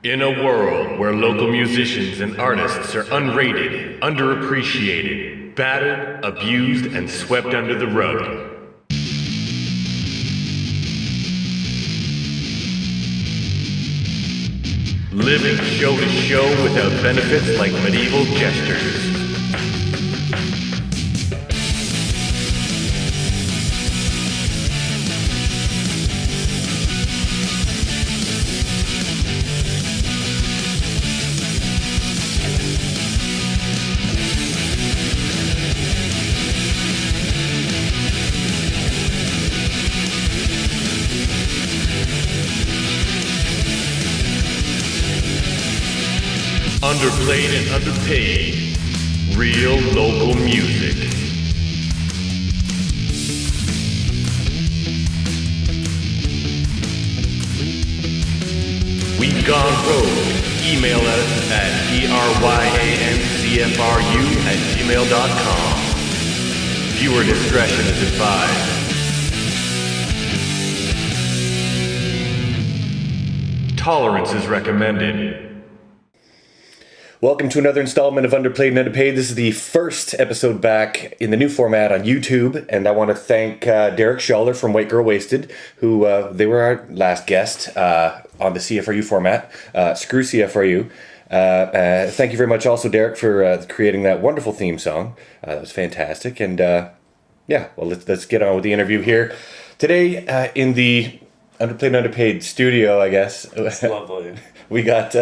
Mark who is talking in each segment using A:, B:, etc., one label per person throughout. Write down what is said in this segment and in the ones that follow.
A: In a world where local musicians and artists are unrated, underappreciated, battered, abused, and swept under the rug, living show to show without benefits like medieval jesters. Underplayed and underpaid. Real local music. We've gone rogue. Email us at bryancfru@gmail.com. Viewer discretion is advised. Tolerance is recommended.
B: Welcome to another installment of Underplayed and Underpaid. This is the first episode back in the new format on YouTube, and I want to thank Derek Schaller from White Girl Wasted, who they were our last guest on the CFRU format. Screw CFRU. Thank you very much also, Derek, for creating that wonderful theme song. That was fantastic. And yeah, well, let's get on with the interview here. Today in the Underplayed and Underpaid studio, I guess.
C: It's lovely.
B: We got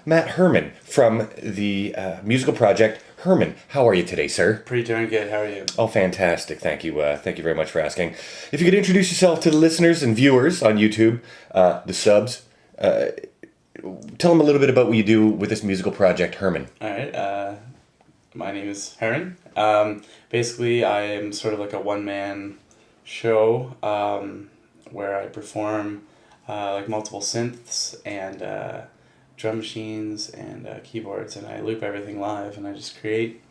B: Matt Herman from the musical project Herman. How are you today, sir?
C: Pretty darn good. How are you?
B: Oh, fantastic. Thank you. Thank you very much for asking. If you could introduce yourself to the listeners and viewers on YouTube, the subs, tell them a little bit about what you do with this musical project Herman.
C: All right. My name is Herman. Basically, I am sort of like a one-man show where I perform like multiple synths and drum machines and keyboards, and I loop everything live, and I just create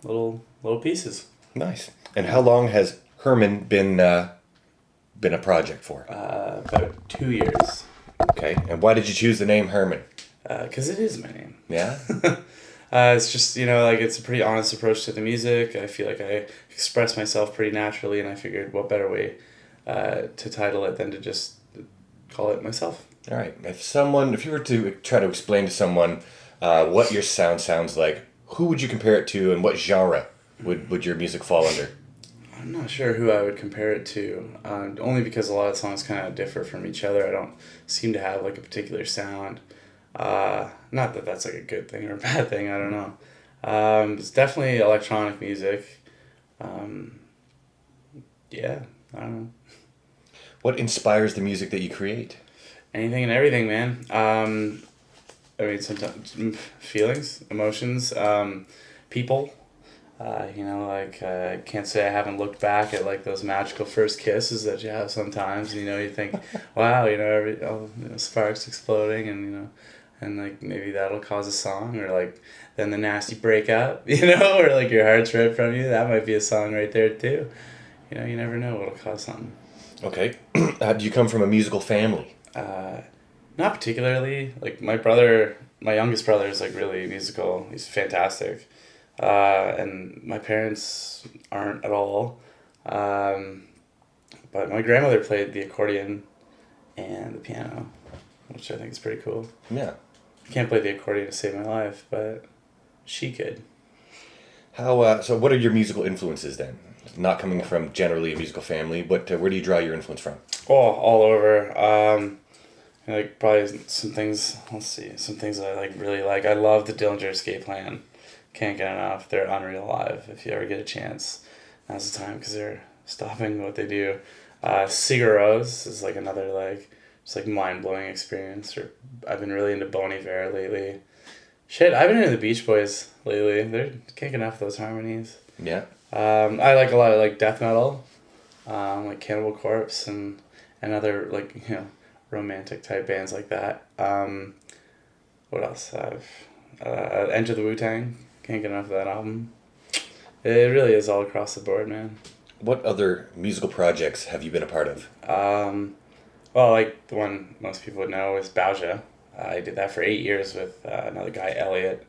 C: little pieces.
B: Nice. And how long has Herman been a project for?
C: About 2 years.
B: Okay. And why did you choose the name Herman?
C: 'Cause it is my name.
B: Yeah.
C: It's just, like it's a pretty honest approach to the music. I feel like I express myself pretty naturally, and I figured what better way to title it than to just call it myself.
B: All right. If you were to try to explain to someone what your sound sounds like, who would you compare it to, and what genre would your music fall under?
C: I'm not sure who I would compare it to, only because a lot of songs kind of differ from each other. I don't seem to have like a particular sound. Not that that's like a good thing or a bad thing, I don't know. It's definitely electronic music. Yeah, I don't know.
B: What inspires the music that you create?
C: Anything and everything, man. I mean, sometimes feelings, emotions, people. I can't say I haven't looked back at like those magical first kisses that you have sometimes. You think, wow, sparks exploding, and and like maybe that'll cause a song, or like then the nasty breakup, or like your heart's ripped from you. That might be a song right there too. You never know what'll cause something.
B: Okay. Do you come from a musical family?
C: Not particularly. Like my youngest brother is like really musical. He's fantastic. And my parents aren't at all. But my grandmother played the accordion and the piano, which I think is pretty cool.
B: Yeah.
C: Can't play the accordion to save my life, but she could.
B: So what are your musical influences then? Not coming from generally a musical family, but where do you draw your influence from?
C: Oh, all over. Like probably some things. Let's see, some things that I really like. I love the Dillinger Escape Plan. Can't get enough. They're unreal live. If you ever get a chance, now's the time because they're stopping what they do. Sigur Rós is like another just like mind blowing experience. Or I've been really into Bon Iver lately. Shit, I've been into the Beach Boys lately. They're can't get enough of those harmonies.
B: Yeah.
C: I like a lot of like death metal, like Cannibal Corpse and other romantic type bands like that. What else? I've Enter the Wu-Tang. Can't get enough of that album. It really is all across the board, man.
B: What other musical projects have you been a part of?
C: Well, like the one most people would know is Bauja. I did that for 8 years with another guy, Elliot.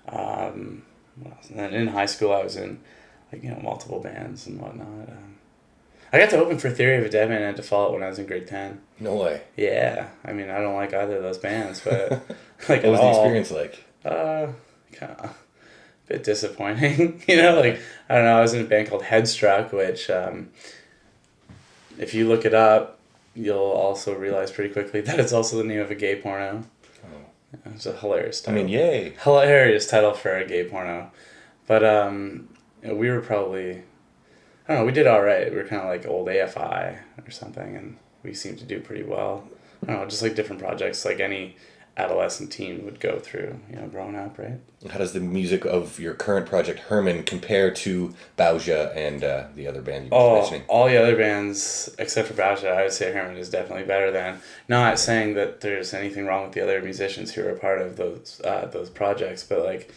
C: What else? And then in high school, I was in multiple bands and whatnot. I got to open for Theory of a Deadman and Default when I was in grade 10.
B: No way.
C: Yeah, I mean, I don't like either of those bands, but
B: What was the experience like?
C: Kind of a bit disappointing. I don't know. I was in a band called Headstruck, which, if you look it up, you'll also realize pretty quickly that it's also the name of a gay porno. Oh. It's a hilarious title.
B: I mean, yay.
C: Hilarious title for a gay porno. But we were probably, I don't know, we did all right. We were kind of like old AFI or something, and we seemed to do pretty well. I don't know, just like different projects like any adolescent teen would go through, growing up, right?
B: How does the music of your current project, Herman, compare to Bauja and the other band you were mentioning?
C: All the other bands, except for Bauja, I would say Herman is definitely better than. Not saying that there's anything wrong with the other musicians who are a part of those projects, but like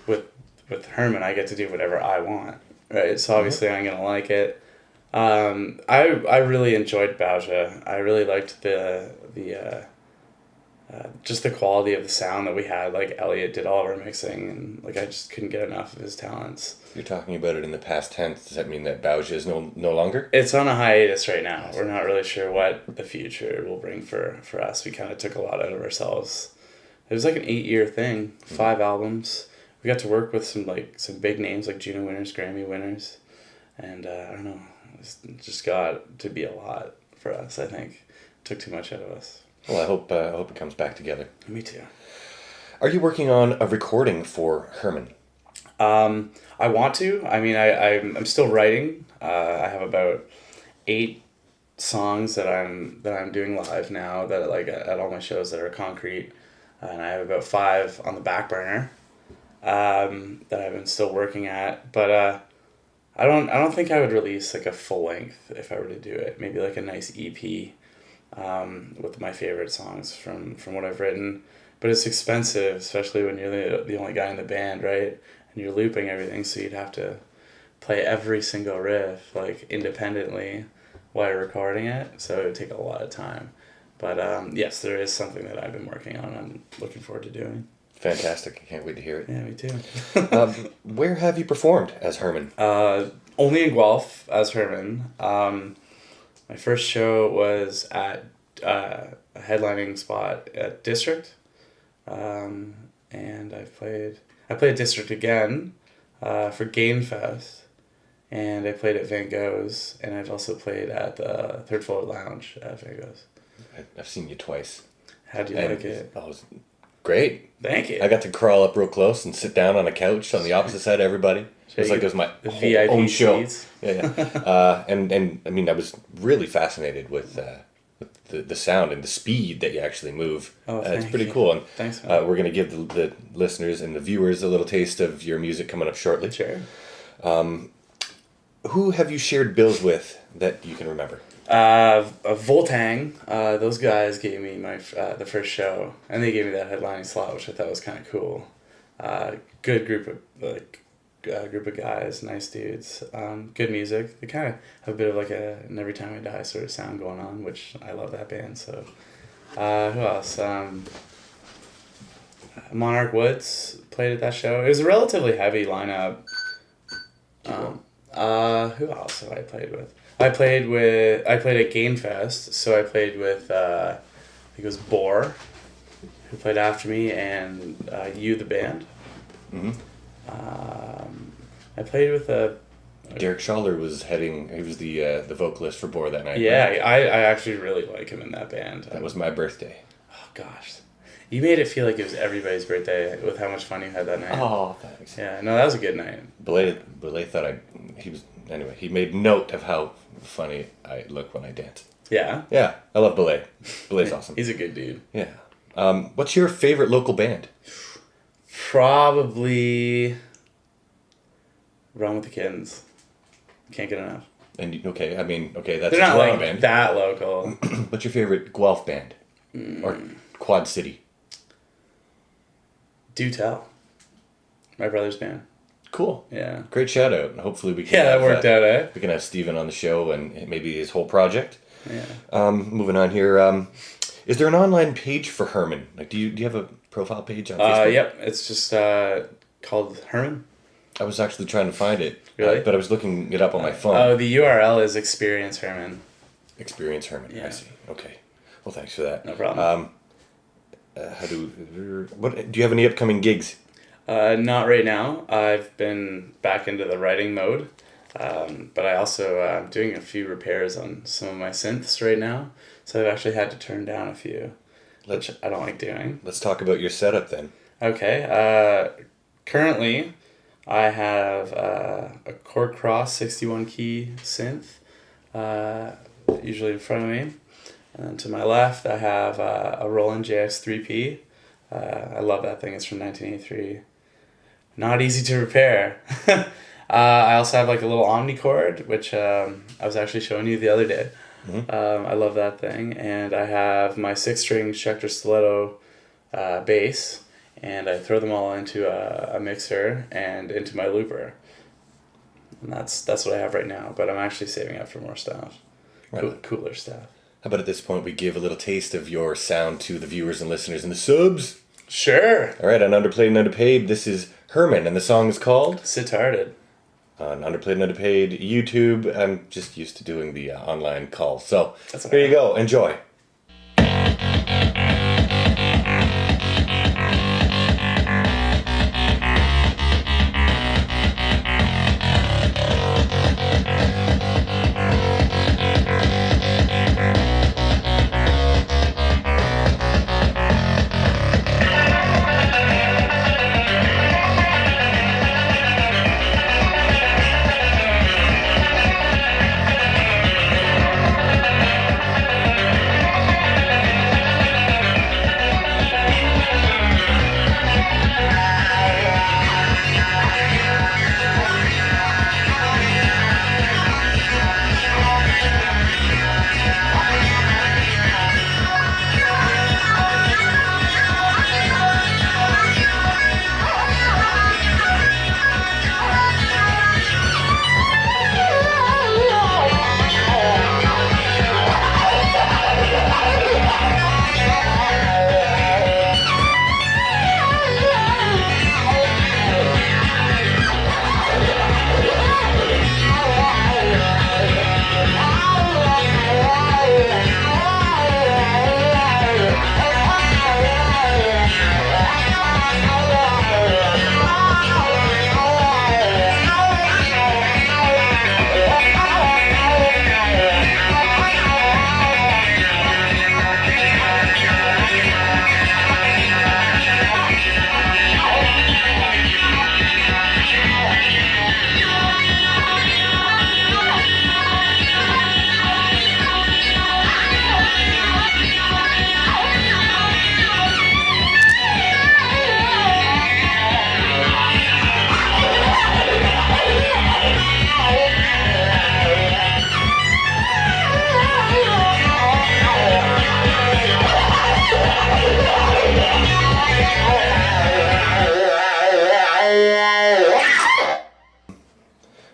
C: with Herman, I get to do whatever I want, right? So obviously I'm going to like it. I really enjoyed Bauja. I really liked the just the quality of the sound that we had. Like Elliot did all of our mixing, and like I just couldn't get enough of his talents.
B: You're talking about it in the past tense. Does that mean that Bauja is no longer?
C: It's on a hiatus right now. We're not really sure what the future will bring for us. We kind of took a lot out of ourselves. It was like an 8-year thing, 5 albums. We got to work with some big names like Juno winners, Grammy winners, and I don't know. It just got to be a lot for us. I think it took too much out of us.
B: Well, I hope it comes back together.
C: Me too.
B: Are you working on a recording for Herman?
C: I want to. I mean, I'm still writing. I have about 8 songs that I'm doing live now that at all my shows that are concrete, and I have about 5 on the back burner that I've been still working at. But I don't think I would release like a full length if I were to do it. Maybe like a nice EP. With my favorite songs from what I've written, but it's expensive, especially when you're the only guy in the band, right? And you're looping everything, so you'd have to play every single riff like independently while you're recording it, so it would take a lot of time. But yes, there is something that I've been working on. I'm looking forward to doing.
B: Fantastic! I can't wait to hear it.
C: Yeah, me too.
B: Where have you performed as Herman?
C: Only in Guelph as Herman. My first show was at a headlining spot at District, and I played District again for Game Fest, and I played at Van Gogh's, and I've also played at the Third Floor Lounge at Van Gogh's.
B: I've seen you twice.
C: How'd you like it?
B: That was great.
C: Thank you.
B: I got to crawl up real close and sit down on a couch on the opposite side of everybody. It was like it was my
C: VIP
B: own show.
C: seats.
B: Yeah. And I mean, I was really fascinated with the sound and the speed that you actually move. It's pretty cool. And
C: thanks, man.
B: we're going to give the listeners and the viewers a little taste of your music coming up shortly.
C: Sure.
B: Who have you shared bills with that you can remember?
C: Voltang. Those guys gave me my the first show, and they gave me that headlining slot, which I thought was kind of cool. Good group of guys, nice dudes, good music. They kind of have a bit of like an Every Time I Die sort of sound going on, which I love that band. So, who else? Monarch Woods played at that show. It was a relatively heavy lineup. Who else have I played with? I played at Game Fest, so I played with I think it was Boar, who played after me, and You the band.
B: Mm-hmm.
C: I played with
B: Derek Schaller was he was the vocalist for Boar that night.
C: Yeah,
B: right?
C: I actually really like him in that band.
B: That was my birthday.
C: Oh gosh, you made it feel like it was everybody's birthday with how much fun you had that night.
B: Oh, thanks.
C: Yeah, no, that was a good night.
B: Belay thought he made note of how funny I look when I dance.
C: Yeah?
B: Yeah, I love Belay. Belay's awesome.
C: He's a good dude.
B: Yeah. What's your favorite local band?
C: Probably Run with the Kittens. Can't get enough.
B: And that's
C: They're
B: a
C: not
B: Toronto
C: like
B: band.
C: that local.
B: What's your favorite Guelph band? Or Quad City?
C: Do Tell. My brother's band.
B: Cool.
C: Yeah.
B: Great shout out. Hopefully we can
C: That worked out, eh?
B: We can have Steven on the show and maybe his whole project.
C: Yeah.
B: Moving on here. Is there an online page for Herman? Like, do you have a profile page on Facebook?
C: Yep, it's just called Herman.
B: I was actually trying to find it.
C: Really?
B: But I was looking it up on my phone.
C: Oh, the URL is Experience Herman.
B: Experience Herman.
C: Yeah.
B: I see. Okay. Well, thanks for that.
C: No problem.
B: What do you have any upcoming gigs?
C: Not right now. I've been back into the writing mode, but I also am doing a few repairs on some of my synths right now. So I've actually had to turn down a few, which I don't like doing.
B: Let's talk about your setup then.
C: Okay. Currently, I have a Core Cross 61 key synth, usually in front of me. And then to my left, I have a Roland JX3P. I love that thing. It's from 1983. Not easy to repair. I also have like a little Omnichord, which I was actually showing you the other day.
B: Mm-hmm.
C: I love that thing. And I have my 6-string Schecter Stiletto bass, and I throw them all into a mixer and into my looper. And that's what I have right now, but I'm actually saving up for more stuff.
B: Right.
C: Cooler stuff.
B: How about at this point we give a little taste of your sound to the viewers and listeners and the subs?
C: Sure.
B: All right, on Underplayed and Underpaid, this is Herman, and the song is called?
C: Sittarded.
B: On Underplayed and Underpaid YouTube. I'm just used to doing the online calls. So
C: That's
B: here you go. Enjoy.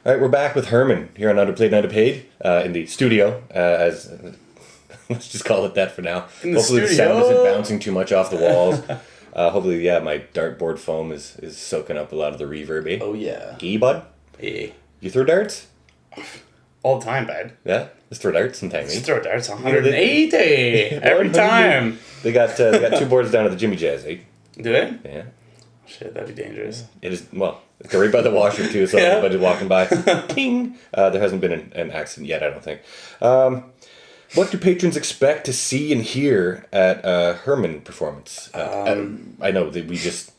B: All right, we're back with Herman here on Underplayed and Underpaid in the studio, as let's just call it that for now. Hopefully the sound isn't bouncing too much off the walls. Hopefully, yeah, my dartboard foam is soaking up a lot of the reverb. Eh?
C: Oh, yeah.
B: E, bud?
C: Hey.
B: You throw darts?
C: All the time, bud.
B: Yeah? Let's throw darts sometime, eh?
C: Just throw darts 180 every time.
B: They got two boards down at the Jimmy Jazz, eh?
C: Do they?
B: Yeah.
C: Shit, that'd be dangerous.
B: It is, well, they're right by the washer too, so
C: Yeah.
B: everybody's walking by. Ping! There hasn't been an accident yet, I don't think. What do patrons expect to see and hear at a Herman performance? I know that we just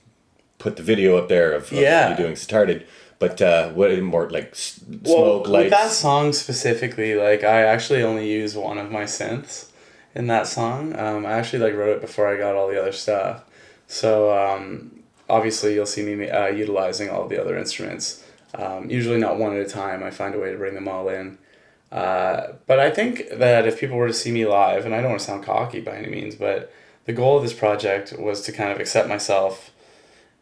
B: put the video up there of you doing Started, but what more like smoke, lights?
C: With that song specifically, like I actually only use one of my synths in that song. I actually like wrote it before I got all the other stuff. So obviously you'll see me utilizing all the other instruments. Usually not one at a time. I find a way to bring them all in. But I think that if people were to see me live, and I don't want to sound cocky by any means, but the goal of this project was to kind of accept myself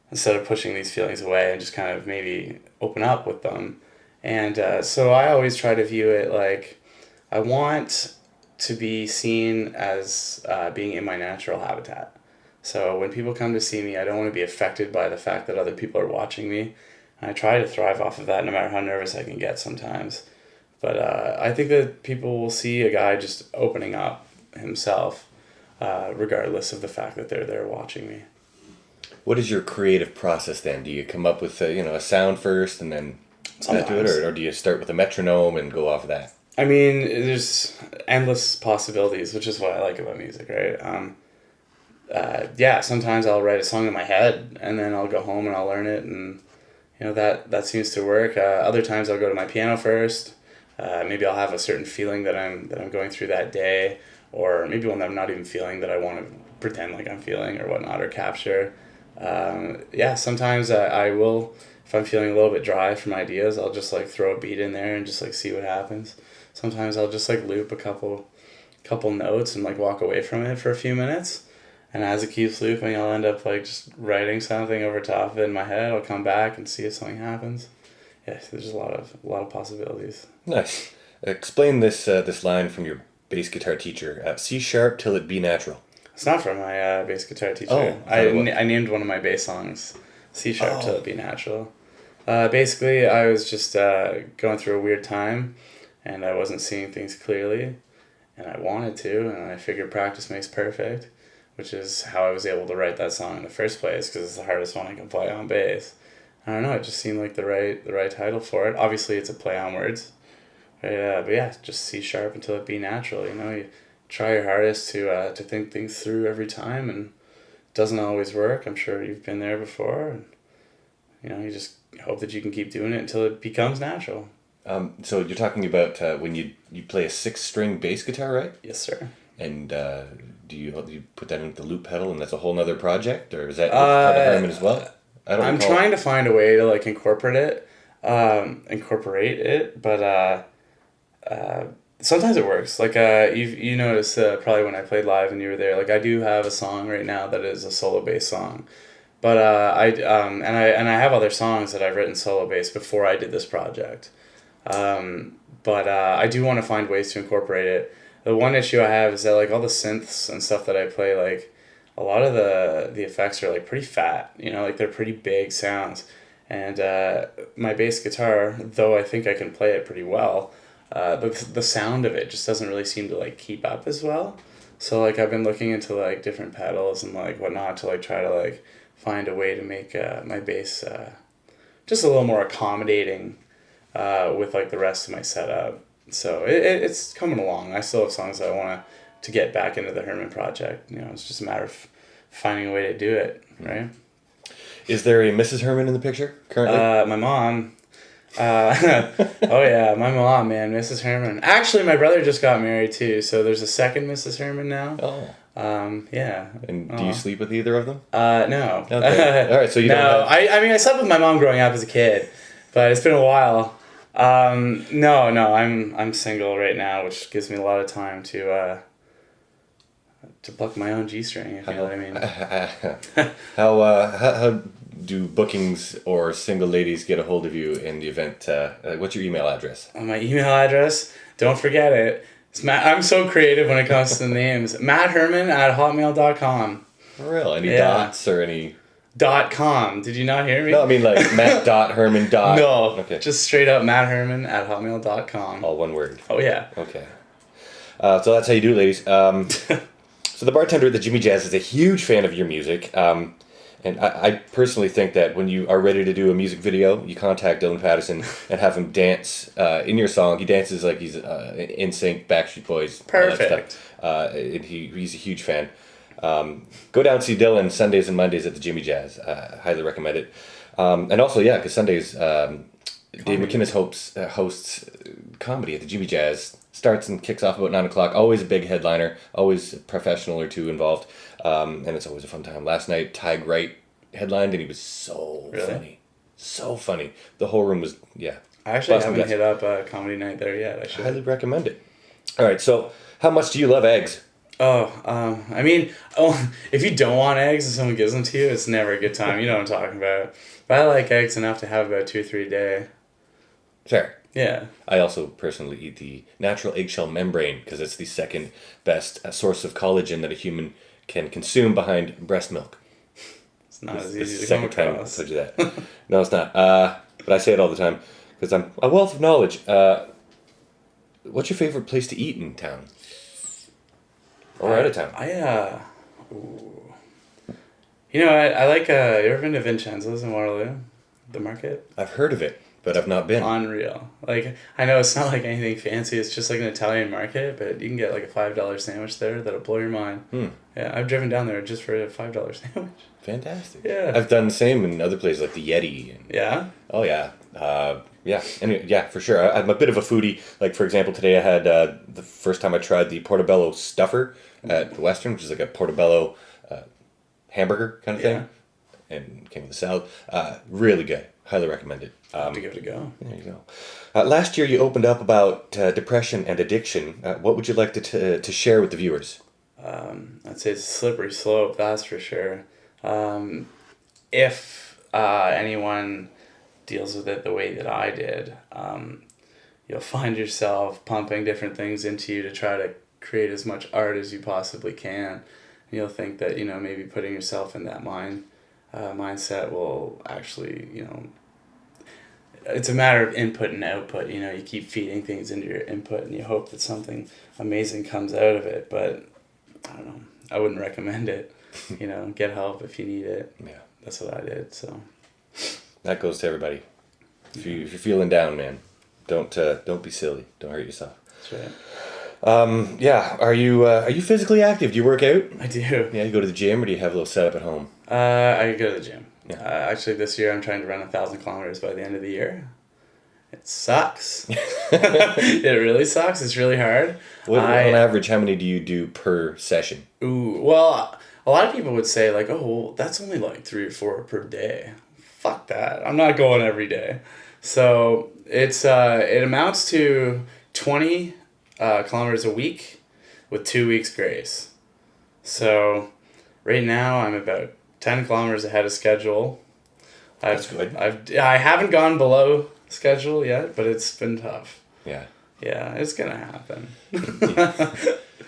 C: instead of pushing these feelings away and just kind of maybe open up with them. And so I always try to view it like I want to be seen as being in my natural habitat. So when people come to see me, I don't want to be affected by the fact that other people are watching me. And I try to thrive off of that no matter how nervous I can get sometimes. But I think that people will see a guy just opening up himself, regardless of the fact that they're there watching me.
B: What is your creative process then? Do you come up with a do first and then add to it, or do you start with a metronome and go off of that?
C: I mean, there's endless possibilities, which is what I like about music, right? Sometimes I'll write a song in my head and then I'll go home and I'll learn it, and that seems to work. Other times I'll go to my piano first. Maybe I'll have a certain feeling that I'm going through that day, or maybe one that I'm not even feeling that I want to pretend like I'm feeling or whatnot, or capture. Sometimes I will, if I'm feeling a little bit dry from ideas, I'll just like throw a beat in there and just like see what happens. Sometimes I'll just like loop a couple notes and like walk away from it for a few minutes. And as it keeps looping, I'll end up like just writing something over top of it in my head. I'll come back and see if something happens. Yeah, there's a lot of possibilities.
B: Nice. Explain this line from your bass guitar teacher. C sharp till it be natural.
C: It's not from my bass guitar teacher.
B: Oh,
C: I named one of my bass songs C sharp till it be natural. Basically, I was just going through a weird time, and I wasn't seeing things clearly, and I wanted to, and I figured practice makes perfect, which is how I was able to write that song in the first place, because it's the hardest one I can play on bass. I don't know, it just seemed like the right title for it. Obviously, it's a play on words. But yeah, just C sharp until it be natural. You try your hardest to think things through every time, and it doesn't always work. I'm sure you've been there before. And, you just hope that you can keep doing it until it becomes natural.
B: So you're talking about when you play a 6-string bass guitar, right?
C: Yes, sir.
B: And do you put that into the loop pedal, and that's a whole nother project, or is that part of Herman as well?
C: I'm trying to find a way to like incorporate it, but sometimes it works. Like you noticed probably when I played live and you were there. Like I do have a song right now that is a solo bass song, but I have other songs that I've written solo bass before I did this project. But I do want to find ways to incorporate it. The one issue I have is that like all the synths and stuff that I play, like a lot of the effects are like pretty fat, like they're pretty big sounds. And my bass guitar, though I think I can play it pretty well, the sound of it just doesn't really seem to like keep up as well. So like I've been looking into like different pedals and like whatnot to like try to like find a way to make my bass just a little more accommodating with like the rest of my setup. So it's coming along. I still have songs that I want to get back into the Herman project. It's just a matter of finding a way to do it, right?
B: Is there a Mrs. Herman in the picture currently?
C: My mom. Oh yeah, my mom, man, Mrs. Herman. Actually, my brother just got married too, so there's a second Mrs. Herman now.
B: Oh.
C: Yeah.
B: And do you sleep with either of them?
C: No.
B: Okay. All right, so you don't have...
C: I slept with my mom growing up as a kid, but it's been a while. No, I'm single right now, which gives me a lot of time to pluck my own G-string, if you know what I mean.
B: How do bookings or single ladies get a hold of you in the event? What's your email address?
C: My email address, don't forget it. It's I'm so creative when it comes to the names. mattherman@hotmail.com.
B: For real? Any dots or any...
C: .com. Did you not hear me?
B: No, I mean like Matt.Herman.
C: No,
B: okay.
C: Just straight up mattherman@hotmail.com.
B: All one word.
C: Oh yeah.
B: Okay. So that's how you do it, ladies. So the bartender at the Jimmy Jazz is a huge fan of your music. And I personally think that when you are ready to do a music video, you contact Dylan Patterson and have him dance in your song. He dances like he's NSYNC, Backstreet Boys.
C: Perfect.
B: And he's a huge fan. Go down and see Dylan Sundays and Mondays at the Jimmy Jazz. Highly recommend it. And also, yeah, because Sundays, Dave McKinnis hosts comedy at the Jimmy Jazz. Starts and kicks off about 9 o'clock. Always a big headliner. Always a professional or two involved. And it's always a fun time. Last night, Tig Wright headlined, and he was so funny. So funny. The whole room was, yeah.
C: I actually haven't hit up a comedy night there yet. I should.
B: Highly recommend it. All right, so how much do you love eggs?
C: If you don't want eggs and someone gives them to you, it's never a good time. You know what I'm talking about. But I like eggs enough to have about 2 or 3 a day.
B: Fair.
C: Yeah.
B: I also personally eat the natural eggshell membrane because it's the second best source of collagen that a human can consume behind breast milk.
C: It's not as
B: This
C: easy
B: is the
C: to come
B: second time I
C: across.
B: told you that. No, it's not. But I say it all the time because I'm a wealth of knowledge. What's your favorite place to eat in town? Or out of town?
C: I like, you ever been to Vincenzo's in Waterloo? The market?
B: I've heard of it, but I've not been.
C: Unreal. Like, I know it's not like anything fancy, it's just like an Italian market, but you can get like a $5 sandwich there that'll blow your mind. Yeah, I've driven down there just for a $5 sandwich.
B: Fantastic.
C: Yeah.
B: I've done the same in other places like the Yeti. And,
C: Yeah?
B: oh, yeah. Yeah. Anyway, yeah, for sure. I'm a bit of a foodie. Like, for example, today I had the first time I tried the portobello stuffer at the Western, which is like a portobello hamburger kind of thing. And came with a salad. Really good. Highly recommend it.
C: To give it a go.
B: There you go. Last year you opened up about depression and addiction. What would you like to share with the viewers?
C: I'd say it's a slippery slope, that's for sure. If anyone deals with it the way that I did, you'll find yourself pumping different things into you to try to create as much art as you possibly can. And you'll think that, maybe putting yourself in that mindset will actually, it's a matter of input and output. You keep feeding things into your input and you hope that something amazing comes out of it. But I don't know. I wouldn't recommend it. Get help if you need it.
B: Yeah.
C: That's what I did. So
B: that goes to everybody. If you're feeling down, man, don't be silly. Don't hurt yourself.
C: that's right.
B: Yeah. Are you physically active? Do you work out?
C: I do.
B: Yeah. You go to the gym, or do you have a little setup at home?
C: I go to the gym.
B: Yeah.
C: Actually, this year I'm trying to run 1,000 kilometers by the end of the year. It sucks. It really sucks. It's really hard.
B: On average, how many do you do per session?
C: Well, a lot of people would say like, oh, well, that's only like 3 or 4 per day. Fuck that. I'm not going every day. So it amounts to 20 kilometers a week with 2 weeks grace. So right now I'm about 10 kilometers ahead of schedule.
B: That's good.
C: I haven't gone below schedule yet, but it's been tough.
B: Yeah.
C: Yeah, it's gonna happen.
B: Do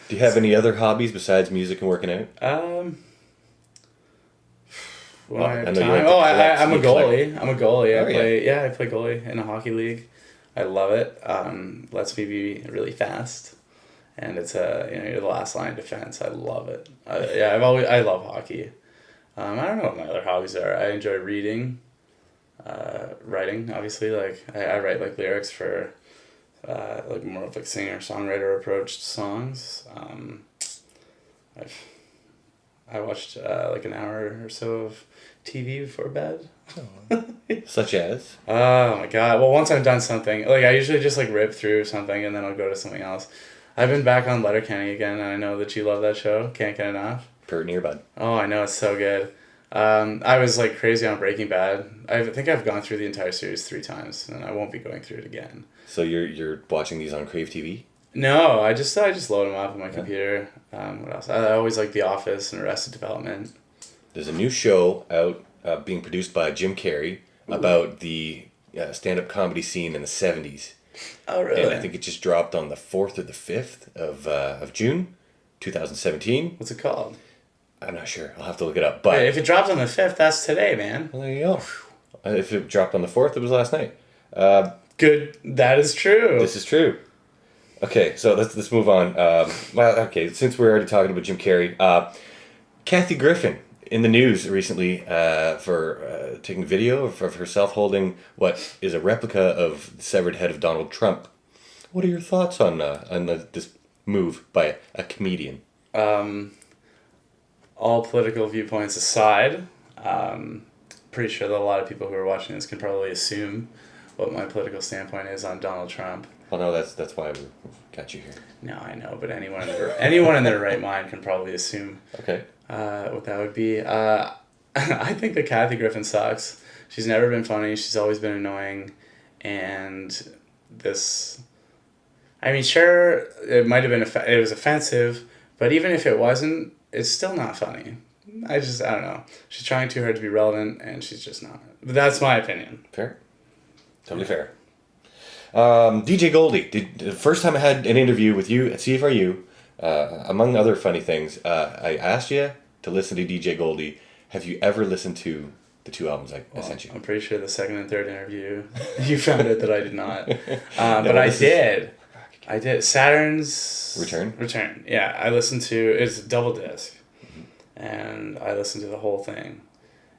B: you have any other hobbies besides music and working out?
C: When
B: Well,
C: I have
B: I know you
C: time.
B: like to collect,
C: I'm a
B: you collect.
C: goalie. I'm a goalie.
B: Oh,
C: I play goalie in a hockey league. I love it. Lets me be really fast, and it's you're the last line of defense. I love it. I love hockey. I don't know what my other hobbies are. I enjoy reading, writing. Obviously, like I write like lyrics for, like more of like singer songwriter approached songs. I watched like an hour or so of TV before bed.
B: Such as?
C: Oh my god. Well, once I've done something, like I usually just like rip through something and then I'll go to something else. I've been back on Letterkenny again, and I know that you love that show. Can't get enough.
B: Pert near bud.
C: Oh, I know, it's so good. I was like crazy on Breaking Bad. I think I've gone through the entire series 3 times, and I won't be going through it again.
B: So you're watching these on Crave TV?
C: No, I just load them up on my computer. What else? I always like The Office and Arrested Development.
B: There's a new show out being produced by Jim Carrey about the stand-up comedy scene in the 70s.
C: Oh, really?
B: And I think it just dropped on the 4th or the 5th of June, 2017.
C: What's it called?
B: I'm not sure. I'll have to look it up. But
C: Hey, if it dropped on the 5th, that's today, man.
B: well, there you go. If it dropped on the 4th, it was last night.
C: Good. That is true.
B: This is true. Okay, so let's move on. Since we're already talking about Jim Carrey, Kathy Griffin in the news recently for taking video of herself holding what is a replica of the severed head of Donald Trump. What are your thoughts on this move by a comedian?
C: All political viewpoints aside, pretty sure that a lot of people who are watching this can probably assume what my political standpoint is on Donald Trump.
B: Well, no, that's why we got you here.
C: No, I know, but anyone in their right mind can probably assume
B: Okay.
C: what that would be. I think that Kathy Griffin sucks. She's never been funny. She's always been annoying, and this. I mean, sure, it might have been it was offensive, but even if it wasn't, it's still not funny. I don't know. She's trying too hard to be relevant, and she's just not. But that's my opinion.
B: Fair. Totally fair. DJ Goldie, the first time I had an interview with you at CFRU, among other funny things, I asked you to listen to DJ Goldie. Have you ever listened to the 2 albums I sent you?
C: I'm pretty sure the second and third interview, you found out that I did not. But I did. I did. Saturn's Return. Yeah, I listened to, it's a double disc. And I listened to the whole thing.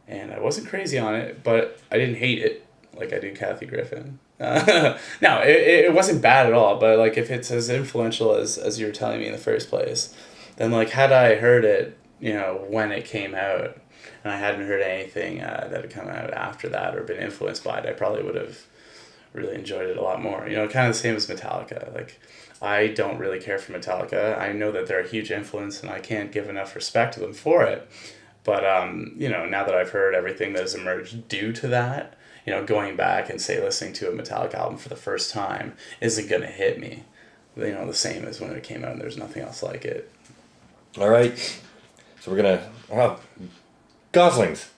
C: And I wasn't crazy on it, but I didn't hate it like I do Kathy Griffin. No, it wasn't bad at all, but like if it's as influential as you were telling me in the first place, then like had I heard it, when it came out, and I hadn't heard anything that had come out after that or been influenced by it, I probably would have really enjoyed it a lot more. Kind of the same as Metallica. Like, I don't really care for Metallica. I know that they're a huge influence, and I can't give enough respect to them for it. But, now that I've heard everything that has emerged due to that, going back and, say, listening to a Metallica album for the first time isn't going to hit me, the same as when it came out and there's nothing else like it.
B: All right. So we're going to... Goslings.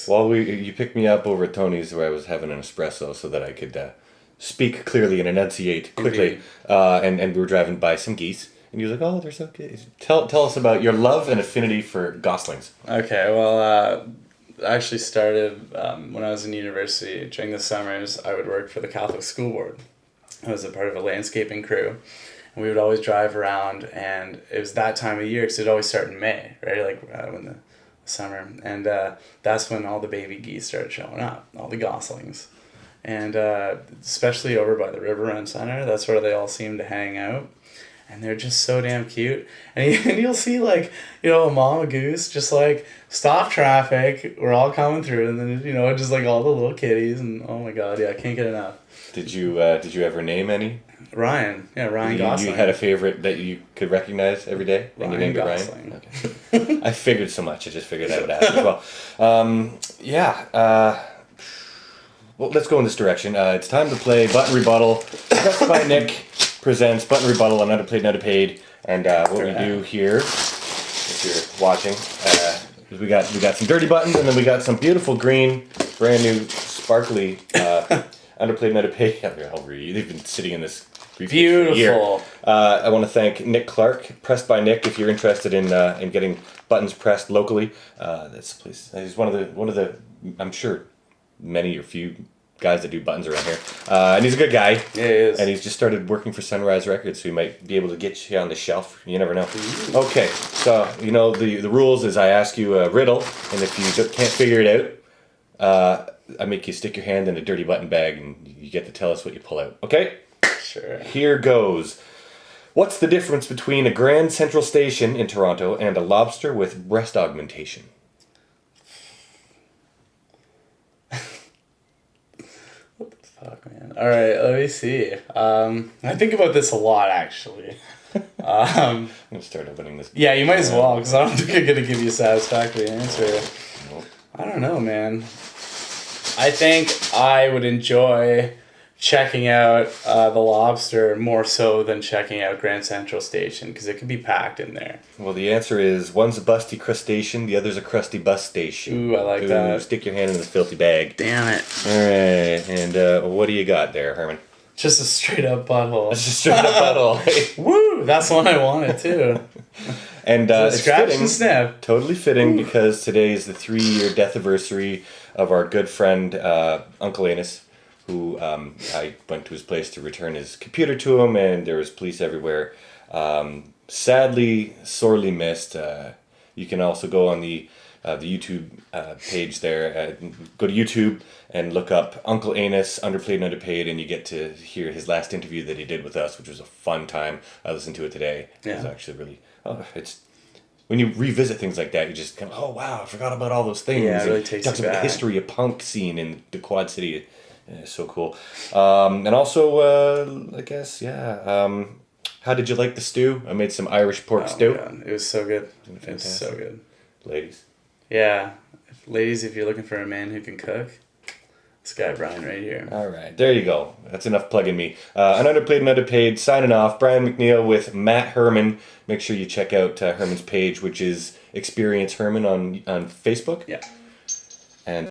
B: Well, you picked me up over at Tony's where I was having an espresso so that I could speak clearly and enunciate quickly. And we were driving by some geese. And you were like, oh, they're so good. Tell us about your love and affinity for goslings.
C: Okay, well, I actually started when I was in university. During the summers, I would work for the Catholic School Board. I was a part of a landscaping crew. And we would always drive around, and it was that time of year because it would always start in May, right? Like when the summer. And that's when all the baby geese started showing up, all the goslings. And especially over by the River Run Center, that's where they all seem to hang out. And they're just so damn cute. And you'll see, like, a mama goose just, like, stop traffic. We're all coming through. And then, just, like, all the little kitties. And, oh, my God, yeah, I can't get enough.
B: Did you ever name any?
C: Ryan. Yeah, Ryan Gosling.
B: You had a favorite that you could recognize every day? And you named it Ryan? Okay. I figured so much. I just figured I would ask as well. Well, let's go in this direction. It's time to play Button Rebuttal. Pressed by Nick presents Button Rebuttal on Underplayed and Underpaid. And what we do here, if you're watching, is we got some dirty buttons, and then we got some beautiful green, brand new, sparkly Underplayed and Underpaid. They've been sitting in this briefcase for a year. I want to thank Nick Clark, Pressed by Nick. If you're interested in getting buttons pressed locally, that's the place. He's one of the I'm sure many or few guys that do buttons around here, and he's a good guy.
C: Yeah, he is.
B: And he's just started working for Sunrise Records, so he might be able to get you on the shelf. You never know. Okay, so the rules is I ask you a riddle, and if you can't figure it out, I make you stick your hand in a dirty button bag, and you get to tell us what you pull out. Okay?
C: Sure.
B: Here goes. What's the difference between a Grand Central Station in Toronto and a lobster with breast augmentation?
C: Fuck, man. All right, let me see. I think about this a lot, actually.
B: I'm going to start opening this.
C: Yeah, you might as well, because I don't think I'm going to give you a satisfactory answer.
B: Nope.
C: I don't know, man. I think I would enjoy checking out the Lobster more so than checking out Grand Central Station, because it could be packed in there.
B: Well, the answer is one's a busty crustacean, the other's a crusty bus station.
C: Ooh, I like that.
B: Stick your hand in the filthy bag.
C: Damn it.
B: All right, and what do you got there, Herman?
C: Just a straight up butthole.
B: Just a straight up butthole.
C: Woo! That's one I wanted too.
B: And it's
C: scratch
B: fitting,
C: and sniff.
B: Totally fitting because today is the 3-year death anniversary of our good friend Uncle Anus, who I went to his place to return his computer to him, and there was police everywhere. Sadly, sorely missed. You can also go on the YouTube page there. Go to YouTube and look up Uncle Anus, Underplayed and Underpaid, and you get to hear his last interview that he did with us, which was a fun time. I listened to it today.
C: Yeah.
B: It was actually really... it's when you revisit things like that, you just kind of, oh, wow, I forgot about all those things.
C: Yeah, it really takes
B: talks
C: you
B: about
C: back.
B: the history of punk scene in the Quad City. Yeah, so cool. And also, I guess, yeah. How did you like the stew? I made some Irish pork stew.
C: God. It was so good. It was so good.
B: Ladies.
C: Yeah. Ladies, if you're looking for a man who can cook, this guy Bryan right here.
B: All right, there you go. That's enough plugging me. An Underplayed and Underpaid, signing off. Bryan McNeil with Matt Herman. Make sure you check out Herman's page, which is Experience Herman on Facebook.
C: Yeah.
B: And